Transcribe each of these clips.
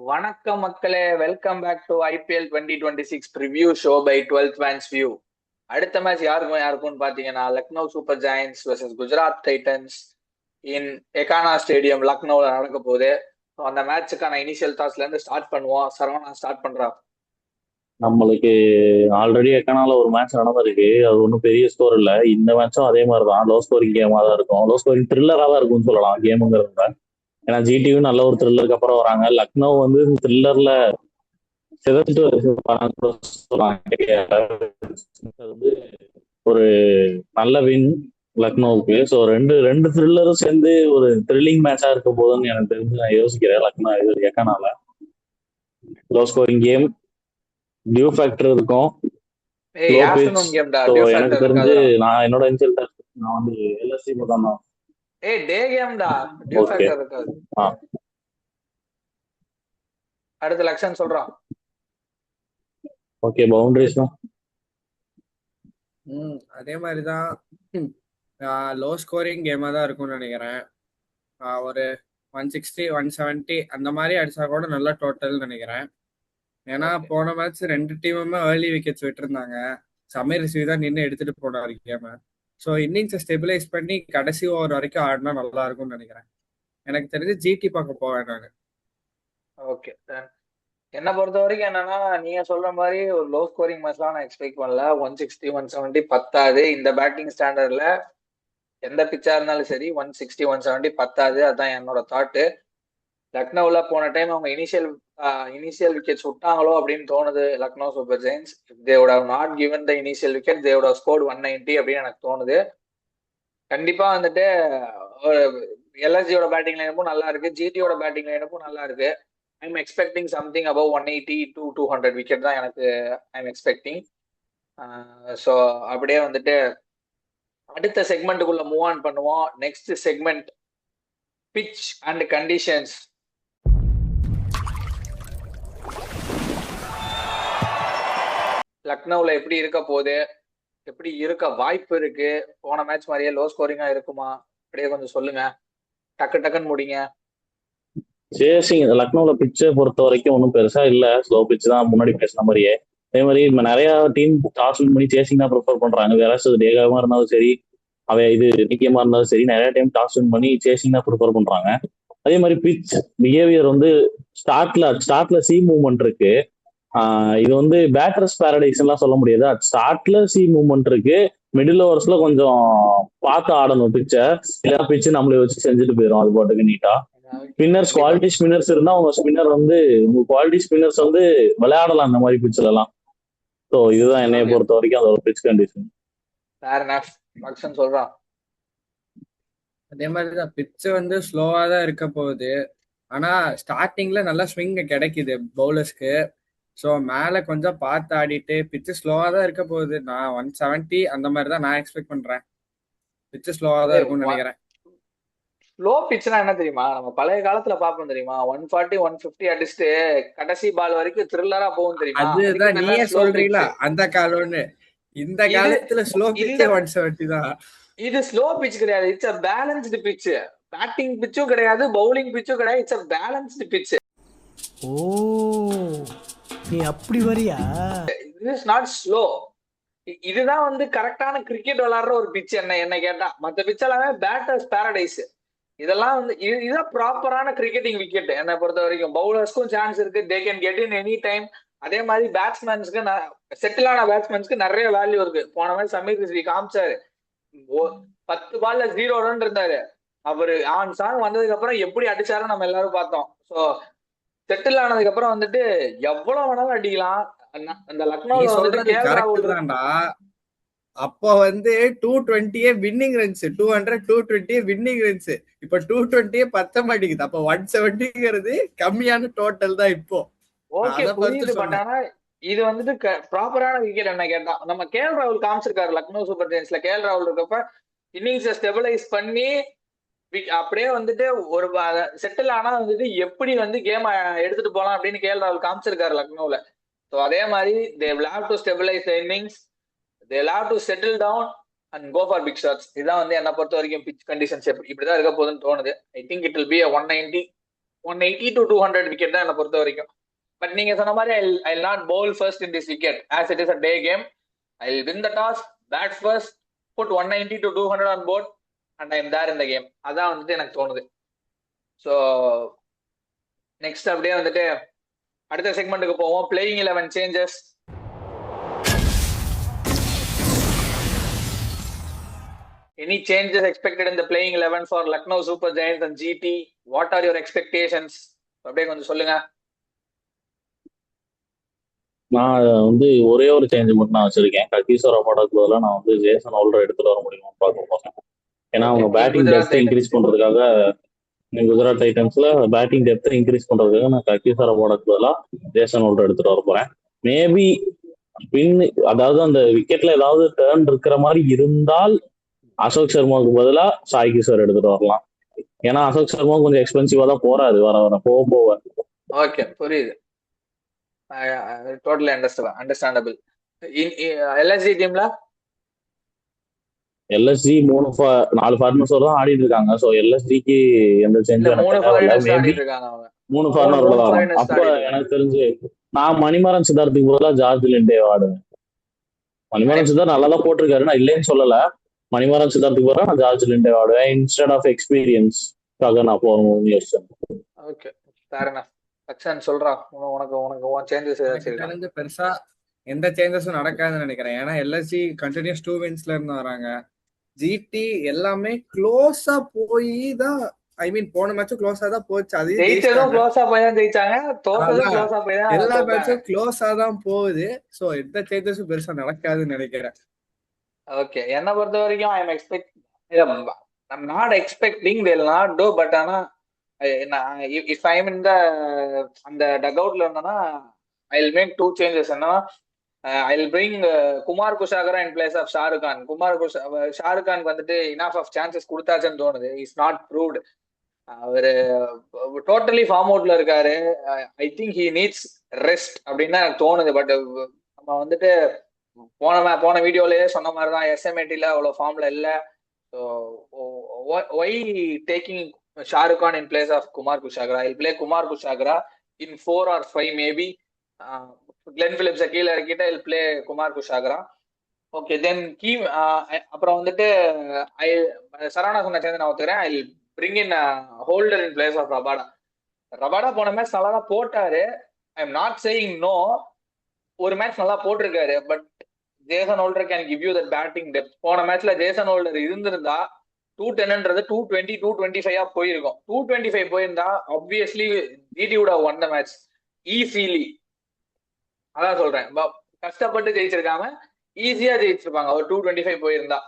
வணக்கம் மக்களே, welcome back to IPL 2026 preview show by 12th man's view. அடுத்த match யாருக்கும்னு பாத்தீங்கன்னா Lucknow Super Giants versus Gujarat Titans in Ekana Stadium லக்னோவில் நடக்க போகுது. அந்த மேட்சுக்கான இனிஷியல் தாட்ஸ்ல இருந்து ஸ்டார்ட் பண்ணுவோம். சரவணா ஸ்டார்ட் பண்றா. நம்மளுக்கு ஆல்ரெடி எக்கனால ஒரு மேட்ச் நடந்திருக்கு. அது ஒன்றும் பெரிய ஸ்கோர் இல்லை. இந்த மேட்சும் அதே மாதிரி தான், லோ ஸ்கோரிங் கேமாக தான் இருக்கும். லோ ஸ்கோரிங் த்ரில்லராக தான் இருக்கும்னு சொல்லலாம் கேமுங்கிறத. ஏன்னா ஜிடியும் நல்ல ஒரு த்ரில்லருக்கு அப்புறம் வராங்க. லக்னோ வந்து த்ரில்லர்ல சிதறிட்டு வந்து ஒரு நல்ல வின் லக்னோவுக்கு. ஸோ ரெண்டு ரெண்டு த்ரில்லரும் சேர்ந்து ஒரு த்ரில்லிங் மேட்சா இருக்க போதுன்னு எனக்கு தெரிஞ்சு நான் யோசிக்கிறேன். லக்னோ இது எக்கனால low scoring game, dew factor இருக்கும். எனக்கு தெரிஞ்சு நான் என்னோட நான் வந்து எல்எஸ்சி தான். டே கேம்டா, டியூ ஃபேக்டர் இருக்காது. அடுத்த லக்ஷன் சொல்றான். ஓகே, பவுண்டரிஸ் அதே மாதிரி தான் லோ ஸ்கோரிங் கேமாக தான் இருக்கும்னு நினைக்கிறேன். ஒரு 160 170 அந்த மாதிரி அடிச்சா கூட நல்ல டோட்டல் நினைக்கிறேன். ஏன்னா போன மேட்ச் ரெண்டு டீமுமே ஏர்லி விக்கெட்ஸ் விட்டுருந்தாங்க. சமீர் ரிஷி தான் நின்று எடுத்துட்டு போனாரு கேம. ஸோ இன்னிங்ஸை ஸ்டெபிலைஸ் பண்ணி கடைசி ஓவர் வரைக்கும் ஆடினா நல்லா இருக்கும்னு நினைக்கிறேன். எனக்கு தெரிஞ்சு ஜிடி பார்க்க போவேன் நான். ஓகே, என்னை பொறுத்த வரைக்கும் என்னன்னா, நீங்க சொல்ற மாதிரி ஒரு லோ ஸ்கோரிங் மேட்ச்லாம் நான் எக்ஸ்பெக்ட் பண்ணல. 160 170 பத்தாது. இந்த பேட்டிங் ஸ்டாண்டர்ட்ல எந்த பிச்சா இருந்தாலும் சரி 160 170 பத்தாது. அதுதான் என்னோட தாட்டு. லக்னோவில் போன டைம் அவங்க இனிஷியல் விக்கெட்ஸ் விட்டாங்களோ அப்படின்னு தோணுது. Lucknow super giants they would have not given the initial wicket, they would have scored 190 அப்படின்னு எனக்கு தோணுது. கண்டிப்பா வந்துட்டு எல்எஸ்ஜியோட பேட்டிங் லைனப்பும் நல்லா இருக்கு, ஜிடியோட பேட்டிங் லைனப்பும் நல்லா இருக்கு. I'm expecting something above 180 to 200 wicket தான் எனக்கு ஐம் எக்ஸ்பெக்டிங். ஸோ அப்படியே வந்துட்டு அடுத்த செக்மெண்ட்டுக்குள்ள மூவ் ஆன் பண்ணுவோம். Next segment, pitch and conditions. லக்னோவில் எப்படி இருக்க போகுது, எப்படி இருக்க வாய்ப்பு இருக்கு? போன மேட்ச் மாதிரியே லோ ஸ்கோரிங்கா இருக்குமா? அப்படியே கொஞ்சம் சொல்லுங்க, டக்குன்னு முடிங்க. சேசிங் லக்னோல பிச்சை பொறுத்த வரைக்கும் ஒன்றும் பெருசா இல்ல, ஸ்லோ பிச் தான் முன்னாடி பேசின மாதிரியே. அதே மாதிரி நிறைய டீம் டாஸ் வின் பண்ணி சேசிங் தான் ப்ரிஃபர் பண்றாங்க. வேற டேகாமா இருந்தாலும் சரி, இது நிக்கியமா இருந்தாலும் சரி, நிறைய டைம் டாஸ் வின் பண்ணி சேசிங் தான் ப்ரிஃபர் பண்றாங்க. அதே மாதிரி பிச் பிஹேவியர் வந்து ஸ்டார்ட்ல சி மூவ்மெண்ட் இருக்கு. இது வந்து பேட்டர்ஸ் பேரடைஸ் எல்லாம் சொல்ல முடியாது. ஸ்டார்ட்ல சி மூவ்மெண்ட் இருக்கு. மிடில் ஓவர்ஸ்ல கொஞ்சம் பார்த்து ஆடணும் பிச்சை. இல்லைன்னா பிச்சு நம்மளே வச்சு செஞ்சுட்டு போயிடும் அது பாட்டுக்கு நீட்டா. ஸ்பின்னர்ஸ், குவாலிட்டி ஸ்பின்னர்ஸ் இருந்தா உங்க ஸ்பின்னர் வந்து உங்க குவாலிட்டி ஸ்பின்னர்ஸ் வந்து விளையாடலாம் அந்த மாதிரி பிச்சில் எல்லாம். ஸோ இதுதான் என்னைய பொறுத்த வரைக்கும் அதோட பிச் கண்டிஷன். சொல்றான். அதே மாதிரிதான் பிச்சு வந்து ஸ்லோவா தான் இருக்க போகுது. ஆனா ஸ்டார்டிங்ல நல்லா ஸ்விங் கிடைக்குது பவுலர்ஸ்க்கு. ஸோ மேலே கொஞ்சம் பார்த்து ஆடிட்டு பிச்சு ஸ்லோவாக தான் இருக்க போகுது. நான் 170 அந்த மாதிரி தான் நான் எக்ஸ்பெக்ட் பண்றேன். பிச்சு ஸ்லோவாக தான் இருக்கும்னு நினைக்கிறேன். ஸ்லோ பிச்னா என்ன தெரியுமா? நம்ம பழைய காலத்துல பாப்போம் தெரியுமா? 140 150 அடிச்சுட்டு கடைசி பால் வரைக்கும் த்ரில்லரா போகும் தெரியுமா? அதுதான் நீயே சொல்றீங்களா அந்த காலம்னு. இந்த காலத்துல ஸ்லோ பிச் 170 தான். இது ஸ்லோ பிச் கிடையாது, it's a balanced pitch. Batting பிச்சும் கிடையாது, பவுலிங் பிச்சும் கிடையாது, இட்ஸ் a balanced pitch. ஓ, நீ அப்படி வரியா? இது இஸ் நாட் ஸ்லோ. இதுதான் வந்து கரெக்டான கிரிக்கெட் விளையாடுற ஒரு பிச். என்ன கேட்டா மற்ற பிச் எல்லாமே பேட்டர்ஸ் பேரடைஸ். இதெல்லாம் வந்து இதுதான் ப்ராப்பரான கிரிக்கெட்டிங் விக்கெட் என்னை பொறுத்த வரைக்கும். பவுலர்ஸ்க்கும் சான்ஸ் இருக்கு, they can get in any time. அதே மாதிரி பேட்ஸ்மேன்ஸ்க்கு, செட்டிலான பேட்ஸ்மேன்ஸ்க்கு நிறைய வேல்யூ இருக்கு. போன மாதிரி சமீர் ரிஷி காமிச்சாரு, 10 பால்ல 0 ரன் இருந்தாரு. அவரு ஆன் சாங் வந்ததுக்கு அப்புறம் எப்படி அடிச்சாரு நம்ம எல்லாரும் பார்த்தோம். ஸோ செட்டில் ஆனதுக்கு அப்புறம் வந்துட்டு எவ்வளவு வேணாலும் அடிக்கலாம். அந்த லக்னோல வந்துட்டு அப்போ வந்து 220 வின்னிங் ரன்ஸ், 200 220 வின்னிங் ரன்ஸ். இப்ப 220 பத்த மாட்டேங்குது. அப்ப 170ங்கிறது கம்மியான டோட்டல் தான் இப்போ. ஓகே, புரியுது. பட் ஆனா இது வந்துட்டு ப்ராப்பரான விக்கெட் என்ன கேட்டா. நம்ம கேஎல் ராகுல் காமிச்சிருக்காரு லக்னோ சூப்பர் ஜெயின்ஸ்ல. கேஎல் ராகுல் இருக்கப்ப இன்னிங்ஸை ஸ்டெபிலைஸ் பண்ணி அப்படியே வந்துட்டு ஒரு செட்டில் ஆனா வந்துட்டு எப்படி வந்து கேம் எடுத்துட்டு போலாம் அப்படின்னு கேஎல் ராகுல் காமிச்சிருக்காரு லக்னோல. ஸோ அதே மாதிரி they will have to stabilize the innings, they will have to settle down and go for big shots. இதுதான் வந்து என்னை பொறுத்த வரைக்கும் பிச் கண்டிஷன்ஸ் இப்படிதான் இருக்க போகுதுன்னு தோணுது. I think it will be a 190 180 to 200 wicket தான் என்னை பொறுத்த வரைக்கும். பட் நீங்க சொன்ன மாதிரி I not bowl first in this wicket as it is a day game. I'll win the toss, bat first, put 190 to 200 on board and I'm there in the game. அதான் வந்துட்டு எனக்கு தோணுது. ஸோ நெக்ஸ்ட் அப்படியே வந்துட்டு அடுத்த செக்மெண்ட்டுக்கு போவோம். Playing 11 changes. Any changes expected in the playing 11 for Lucknow Super Giants and GT? What are your expectations? அப்படியே கொஞ்சம் சொல்லுங்க. நான் வந்து ஒரே ஒரு சேஞ்ச் மட்டும் நான் வச்சிருக்கேன். ககிசோர் ரபாடாக்கு பதிலாக நான் வந்து ஜேசன் ஹோல்டர் எடுத்துட்டு வர முடியுமா பார்க்க போறேன். ஏன்னா அவங்க பேட்டிங் டெப்த்தை இன்க்ரீஸ் பண்றதுக்காக குஜராத் டைட்டன்ஸ்ல பேட்டிங் டெப்த்தை இன்க்ரீஸ் பண்றதுக்காக நான் ககிசோர் ரபாடாக்கு பதிலாக ஜேசன் ஹோல்டர் எடுத்துட்டு வர போறேன். மேபி அதாவது அந்த விக்கெட்ல ஏதாவது டேர்ன் இருக்கிற மாதிரி இருந்தால் அசோக் சர்மாவுக்கு பதிலா சாய் கிஷோர் எடுத்துட்டு வரலாம். ஏன்னா அசோக் சர்மா கொஞ்சம் எக்ஸ்பென்சிவா தான் போறாரு வர போக. ஓகே, புரியுது. Totally understandable. எல்எஸ்ஜி டீம்ல எல்எஸ்ஜி 4 ஃபார்மர்ஸ் தான் ஆடிட்டு இருக்காங்க. சோ எல்எஸ்ஜிக்கு எந்த சேஞ்சும் 3 ஃபாரினர்ஸ் ஆடிட்டு இருக்காங்க. அவங்க 3 ஃபாரினர் தான். அப்ப எனக்கு தெரிஞ்சு நான் மணிமாறன் சித்தார்த்துக்கு பதிலா ஜார்ஜ் லிண்டே ஆடுவேன். மணிமாறன் சித்தார்த் நல்லா தான் போட்டிருக்காரு, நான் இல்லைன்னு சொல்லல. மணிமாறன் சித்தார்த்துக்கு பதிலா நான் ஜார்ஜ் லிண்டே ஆடுவேன். இன்ஸ்டெட் ஆஃப் எக்ஸ்பீரியன்ஸ்க்காக நான் போறேன். Okay, fair enough. அக்ஷன் சொல்றா, உனக்கு சேஞ்சஸ் ஏதாச்சும் பெருசா எந்த சேஞ்சஸும் நடக்காதுன்னு நினைக்கிறேன். ஏன்னா எல்எஸ்சி கண்டினியூஸ் 2 வின்ஸ்ல இருந்து வராங்க. ஜிடி எல்லாமே க்ளோஸா போய் தான், ஐ மீன் போன மேட்சும் க்ளோஸா தான் போச்சு. அது ஜெயிச்சதும் க்ளோஸா போய் தான் ஜெயிச்சாங்க, தோத்ததும் க்ளோஸா போய் தான். எல்லா மேட்சும் க்ளோஸா தான் போகுது. சோ எந்த சேஞ்சஸும் பெருசா நடக்காதுன்னு நினைக்கிறேன். ஓகே, என்ன பொறுத்த வரைக்கும் I'm not expecting they'll not do, but ஆனா if I'm in அந்த டக்அவுட்ல இருந்தேன்னா I'll make 2 changes. என்னன்னா I'll bring Kumar Kushagra in place of Shahrukh Khan. Shahrukh கானுக்கு வந்துட்டு enough of chances கொடுத்தாச்சுன்னு தோணுது. Is not proved. அவரு டோட்டலி ஃபார்ம் அவுட்ல இருக்காரு. I think he needs rest அப்படின்னு தான் எனக்கு தோணுது. பட் நம்ம வந்துட்டு போன வீடியோலயே சொன்ன மாதிரி தான் எஸ்எம்ஏடில அவ்வளோ ஃபார்ம்ல இல்லை. So why taking Shahrukh Khan in place of Kumar Kushagra? I'll play Kumar Kushagra in 4 or 5 maybe. Glenn பிலிப்ஸை கீழே இறக்கிட்டு I'll play Kumar Kushagra. Okay, then அப்புறம் வந்துட்டு சரவணா சொன்ன சேர்ந்து நான் ஒத்துக்கிறேன். I'll bring in Holder in place of Rabada. Rabada போன மேட்ச் நல்லா தான் போட்டாரு. I am not saying no, ஒரு மேட்ச் நல்லா போட்டிருக்காரு. But Jason Holder can give you that batting depth. போன மேட்ச்ல ஜேசன் ஹோல்டர் இருந்திருந்தா 210ன்றது 220 225 போயிருக்கும். 225 போயிருந்தா obviously GT would have won the match easily. அதான் சொல்றேன், கஷ்டப்பட்டு ஜெயிச்சிருக்காம ஈஸியா ஜெயிச்சிருப்பாங்க ஒரு 225 போயிருந்தா.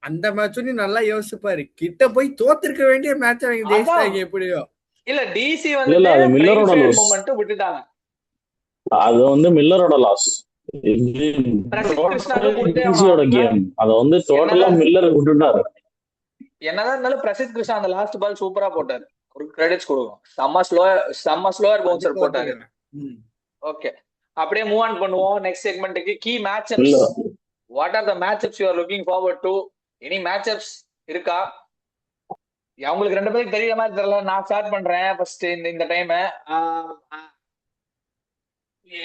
அந்த மேட்சும் நீ நல்லா யோசிப்பாரு, கிட்ட போய் தோத்திருக்க வேண்டிய மேட்ச் அவங்க ஜெயிச்சாங்க எப்படியோ. இல்ல டிசி வந்து மில்லரோட மொமெண்ட் விட்டுட்டாங்க. அது வந்து மில்லரோட லாஸ். என்னதான் இருந்தாலும் பிரசித் கிருஷ்ணா அந்த லாஸ்ட் பால் சூப்பரா போட்டாரு. ஒரு கிரெடிட்ஸ் கொடுக்கும். செம்ம ஸ்லோவர் பவுன்சர் போட்டாரு. ஓகே, அப்படியே மூவ் ஆன் பண்ணுவோம் நெக்ஸ்ட் செக்மெண்ட்டுக்கு. Key matchups. What are the matchups you are looking forward to? Any matchups இருக்கா? அவங்களுக்கு 2 பேருக்கு தெரியற மாதிரி தெரியல. நான் ஸ்டார்ட் பண்றேன் ஃபர்ஸ்ட். இந்த டைம்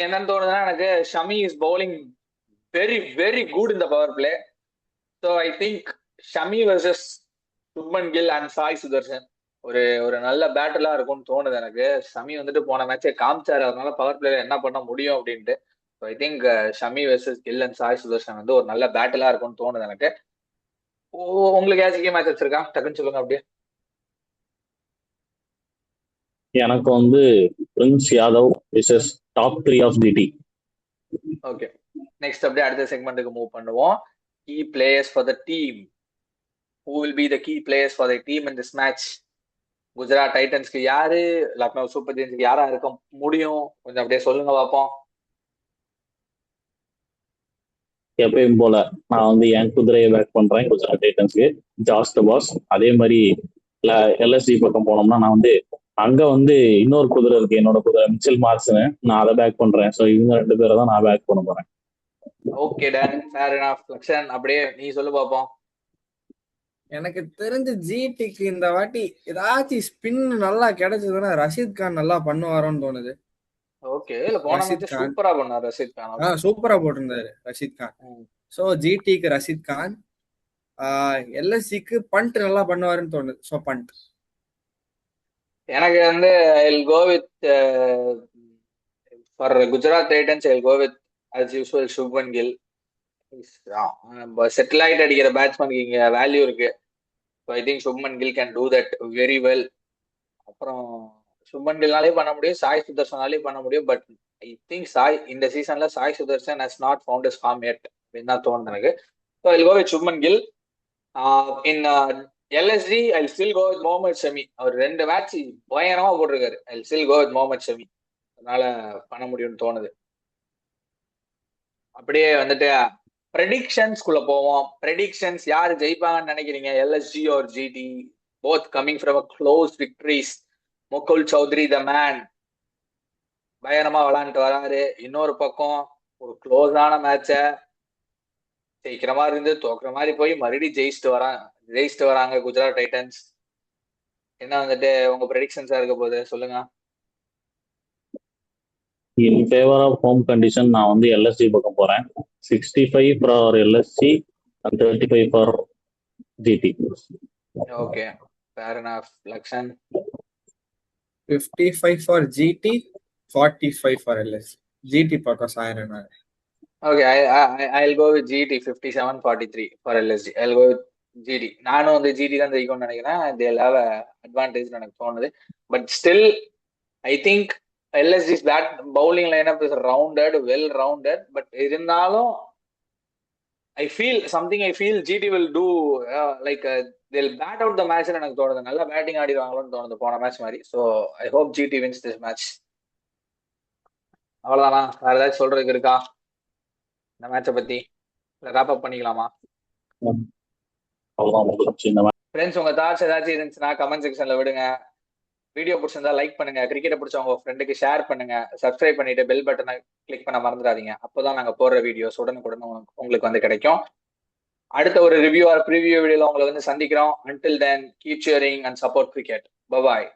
என்னன்னு தோணுதுன்னா, எனக்கு Shami is bowling very very good in the power play. So I think Shami versus Shubman Gill and Sai Sudharsan ஒரு நல்ல பேட்டிலா இருக்கும்னு தோணுது எனக்கு. ஷமி வந்துட்டு போன மேட்சே காமிச்சாரு, அதனால பவர் பிளேல என்ன பண்ண முடியும் அப்படின்ட்டு. So I think Shami versus Gill and Sai Sudharsan வந்து ஒரு நல்ல பேட்டிலா இருக்கும்னு தோணுது எனக்கு. உங்களுக்கு ஏதாச்சும் மேட்சஸ் இருக்கா? டக்குன்னு சொல்லுங்க அப்படியே. எனக்கு வந்து Prince Yadav versus top 3 of GT. Okay, next அப்படியே அடுத்த செக்மெண்ட்டுக்கு மூவ் பண்ணுவோம். Key players for the team. Who will be the key players for the team in this match? Gujarat டைட்டன்ஸ்க்கு யாரு, லக்னோ சூப்பர் ஜெயின்ஸ்க்கு யாரா இருக்க முடியும்? கொஞ்சம் அப்படியே சொல்லுங்க பாப்போம். எப்பயும் போல நான் வந்து என் குதிரையை பேக் பண்றேன் குஜராத் டைட்டன்ஸ்க்கு, ஜாஸ் த பாஸ். அதே மாதிரி எல்எஸ்டி பக்கம் போனோம்னா நான் வந்து அங்க வந்து இன்னொரு குதிரை இருக்கு, என்னோட குதிரை மிச்சல் மார்க்ஸ்னு, நான் அதை பேக் பண்றேன். ஸோ இவங்க 2 பேரை தான் நான் பேக் பண்ண போறேன். Okay done, fair enough. Lakshan அப்படியே நீ சொல்லு பாப்போம். எனக்கு தெரிஞ்ச ஜிடிக்கு இந்த வாட்டி ஏதாச்சும் ஸ்பின் நல்லா கிடைச்சதுன்னா ரஷீத் கான் நல்லா பண்ணுவாரோன்னு தோணுது. ஓகே, இல்ல போன ரஷீத் மேட்ச் கான் சூப்பரா பண்ணார் ரஷீத் கான். சூப்பரா போட்டிருந்தாரு ரஷீத் கான். ம். ஸோ ஜிடிக்கு ரஷீத் கான். எல்எஸ்சிக்கு பண்ட் நல்லா பண்ணுவாருன்னு தோணுது. ஸோ பண்ட். எனக்கு வந்து I'll go with for Gujarat Titans, I'll go with as usual Shubman Gill. Settle ஆயிட்டு அடிக்கிற பேட்ஸ்மேனுக்கு இங்க வேல்யூ இருக்கு. So I think Shubman Gill can do that very well. அப்புறம் சுப்மன் கில்னாலே பண்ண முடியும், சாய் சுதர்சனாலே பண்ண முடியும். பட் ஐ திங்க் சாய் இந்த சீசன்ல Sai Sudharsan has not found his form yet அப்படின்னு தான் தோணுது எனக்கு. So I go with Shubman Gill. In LSG I still go with Mohammed Shami. அவர் 2 மேட்ச் பயங்கரமா போட்டிருக்காரு. I still go with Mohammed Shami. அதனால பண்ண முடியும்னு தோணுது. அப்படியே வந்துட்டு ப்ரெடிக்ஷன்ஸ்குள்ள போவோம். ப்ரெடிக்ஷன்ஸ் யாரு ஜெயிப்பாங்கன்னு நினைக்கிறீங்க? LSG or GT? Both coming from a close victories. Mukul Choudhary the man பயங்கரமா விளையாண்டுட்டு வராரு. இன்னொரு பக்கம் ஒரு க்ளோஸான மேட்ச ஜெயிக்கிற மாதிரி இருந்து தோக்குற மாதிரி போய் மறுபடியும் ஜெயிச்சுட்டு வராங்க குஜராத் டைட்டன்ஸ். என்ன வந்துட்டு உங்க ப்ரெடிக்ஷன்ஸா இருக்க போகுது சொல்லுங்க. In favour of home condition நான் வந்து எல்எஸ்சி பக்கம் போறேன். 65 for LSG and 35 for GT. Okay, fair enough. Lakshan? 55 for GT, 45 for LSG. GT பக்கம் சாயிரம். Okay, I'll go with GT 57-43 for LSG. I'll go with GT. நானும் வந்து GT தான் ஜெயிக்கும்னு நினைக்கிறேன். they'll have a advantage எனக்கு தோணுது. But still, I think LSG's bowling lineup is rounded, well rounded. But இருந்தாலும் I feel GT will do like they'll bat out the match எனக்கு தோணுது. நல்லா பேட்டிங் ஆடிடுவாங்களோன்னு தோணுது போன மேட்ச் மாதிரி. So I hope GT wins this match. அவ்வளவுதானா? வேற ஏதாச்சும் சொல்றதுக்கு இருக்கா இந்த மேட்சை பத்தி? ராப் அப் பண்ணிக்கலாமா? ஃப்ரெண்ட்ஸ், உங்க தாட்ஸ் ஏதாச்சும் இருந்துச்சுன்னா கமெண்ட் செக்ஷன்ல விடுங்க. வீடியோ பிடிச்சிருந்தா லைக் பண்ணுங்க. கிரிக்கெட்டை பிடிச்ச உங்க ஃப்ரெண்டுக்கு ஷேர் பண்ணுங்க. சப்ஸ்கிரைப் பண்ணிட்டு பெல் பட்டனை கிளிக் பண்ண மறந்துடாதீங்க. அப்போதான் நாங்க போடுற வீடியோஸ் உடனுக்குடன் உங்களுக்கு வந்து கிடைக்கும். அடுத்த ஒரு ரிவ்யூ ஆர் ப்ரிவியூ வீடியோல உங்களை வந்து சந்திக்கிறோம். Until then, keep cheering and support cricket. Bye bye.